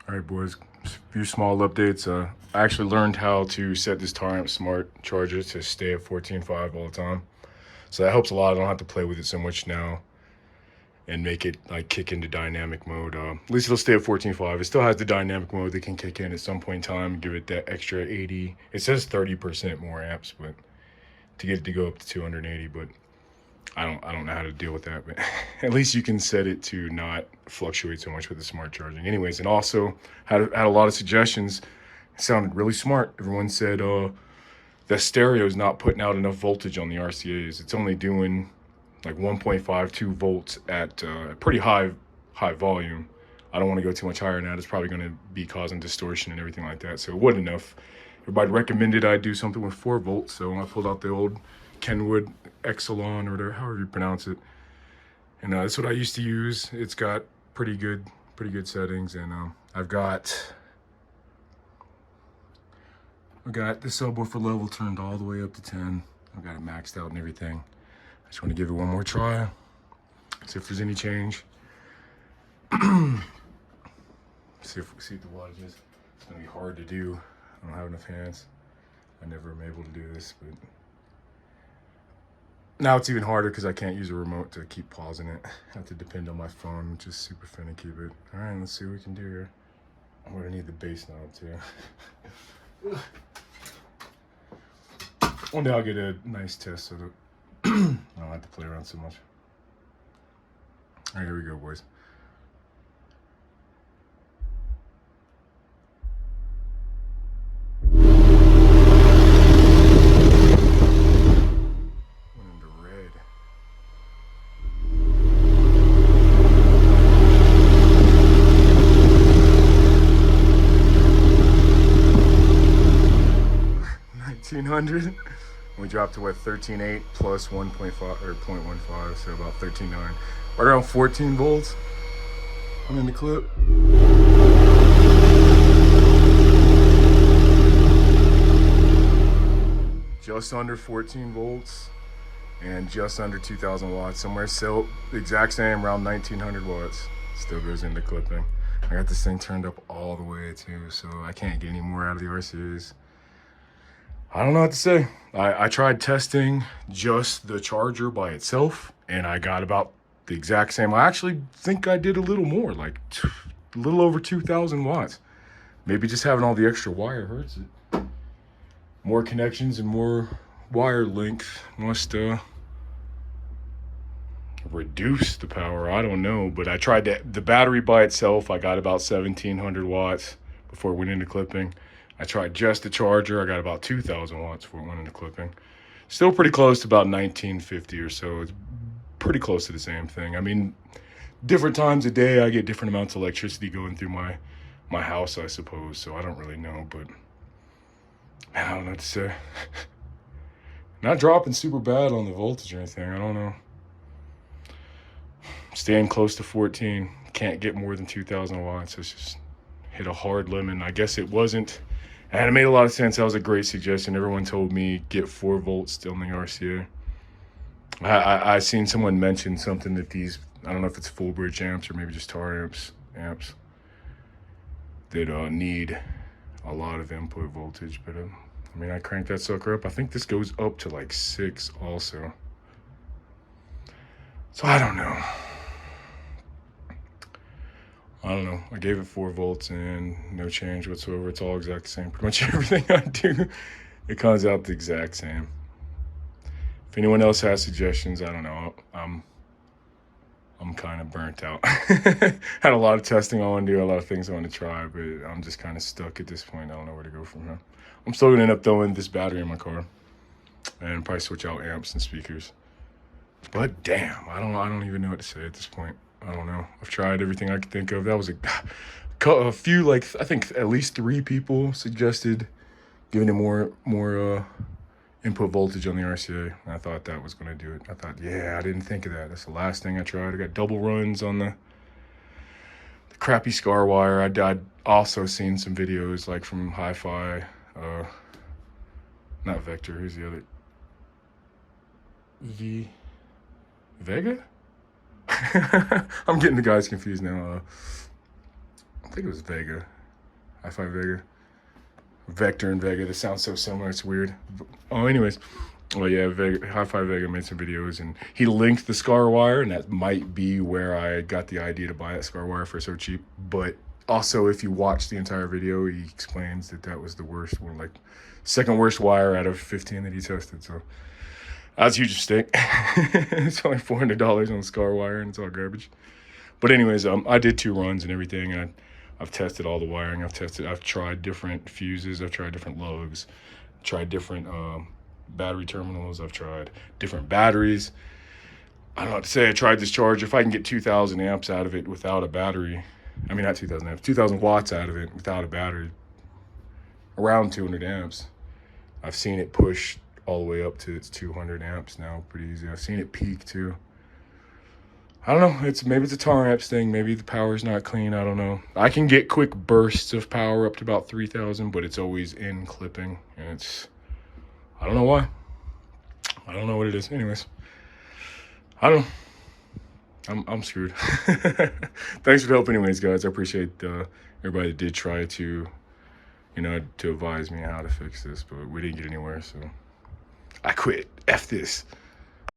All right, boys, a few small updates. I actually learned how to set this Tarrant Smart charger to stay at 14.5 all the time. So that helps a lot. I don't have to play with it so much now and make it like kick into dynamic mode. At least it'll stay at 14.5. It still has the dynamic mode that can kick in at some point in time, give it that extra 80. It says 30% more amps, but to get it to go up to 280, but I don't know how to deal with that, but at least you can set it to not fluctuate so much with the smart charging. Anyways, and also had a lot of suggestions. It sounded really smart. Everyone said the stereo is not putting out enough voltage on the RCAs. It's only doing like 1.52 volts at pretty high volume. I don't want to go too much higher than that. It's probably going to be causing distortion and everything like that. So it wasn't enough. Everybody recommended I do something with 4 volts. So I pulled out the old Kenwood Exelon or whatever, however you pronounce it. And that's what I used to use. It's got pretty good settings. And I've got the subwoofer level turned all the way up to 10. I've got it maxed out and everything. I just want to give it one more try. See if there's any change. see if the wattage is. It's gonna be hard to do. I don't have enough hands. I never am able to do this, but now it's even harder because I can't use a remote to keep pausing it. I have to depend on my phone, which is super finicky, but all right, let's see what we can do here. I'm gonna need the bass knob too. One day I'll get a nice test so that I don't have to play around so much. All right, here we go, boys. Went into red. $1,900. We dropped to what, 13.8 plus 1.5 or 0.15, so about 13.9. Right around 14 volts. I'm in the clip. Just under 14 volts and just under 2,000 watts. Somewhere so the exact same, around 1,900 watts. Still goes into clipping. I got this thing turned up all the way too, so I can't get any more out of the RCAs. I don't know what to say. I tried testing just the charger by itself, and I got about the exact same. I actually think I did a little more, like a little over 2,000 watts. Maybe just having all the extra wire hurts it. More connections and more wire length must reduce the power. I don't know, but I tried the battery by itself. I got about 1,700 watts before it went into clipping. I tried just the charger. I got about 2,000 watts before it went into clipping. Still pretty close to about 1,950 or so. It's pretty close to the same thing. I mean, different times a day, I get different amounts of electricity going through my house, I suppose. So I don't really know, but man, I don't know what to say. Not dropping super bad on the voltage or anything. I don't know. Staying close to 14. Can't get more than 2,000 watts. It's just hit a hard limit. And I guess it wasn't. And it made a lot of sense. That was a great suggestion. Everyone told me get 4 volts still in the RCA. I seen someone mention something that these, I don't know if it's full bridge amps or maybe just tar amps that need a lot of input voltage. But I mean, I cranked that sucker up. I think this goes up to like 6 also. So I don't know. I gave it 4 volts and no change whatsoever. It's all exact same. Pretty much everything I do, it comes out the exact same. If anyone else has suggestions, I don't know. I'm kind of burnt out. Had a lot of testing I want to do, a lot of things I want to try, but I'm just kind of stuck at this point. I don't know where to go from here. I'm still gonna end up throwing this battery in my car and probably switch out amps and speakers. But damn, I don't even know what to say at this point. I don't know. I've tried everything I could think of. That was a few, like I think at least 3 people suggested giving it more input voltage on the RCA. And I thought that was gonna do it. I thought, yeah, I didn't think of that. That's the last thing I tried. I got double runs on the crappy scar wire. I'd also seen some videos like from Hi-Fi, not Vector. Who's the other? Vega? I'm getting the guys confused now. think it was Vega. Hi-Fi Vega. Vector and Vega. This sounds so similar. It's weird. Oh, anyways. Well, yeah, Hi-Fi Vega made some videos, and he linked the Scar wire, and that might be where I got the idea to buy that Scar wire for so cheap. But also, if you watch the entire video, he explains that that was the worst one, like second worst wire out of 15 that he tested. So that's a huge mistake. It's only $400 on the Scar wire, and it's all garbage. But anyways, I did 2 runs and everything, and I've tested all the wiring. I've tried different fuses. I've tried different lugs. Tried different battery terminals. I've tried different batteries. I don't know what to say. I tried this charger. If I can get 2,000 amps out of it without a battery, I mean, not 2,000 amps, 2,000 watts out of it without a battery, around 200 amps. I've seen it push all the way up to its 200 amps now, pretty easy. I've seen it peak too. I don't know. Maybe it's a tar amps thing. Maybe the power's not clean. I don't know. I can get quick bursts of power up to about 3,000, but it's always in clipping, and I don't know why. I don't know what it is. Anyways, I don't know. I'm screwed. Thanks for the help anyways, guys. I appreciate everybody that did try to, to advise me how to fix this, but we didn't get anywhere, so I quit. F this.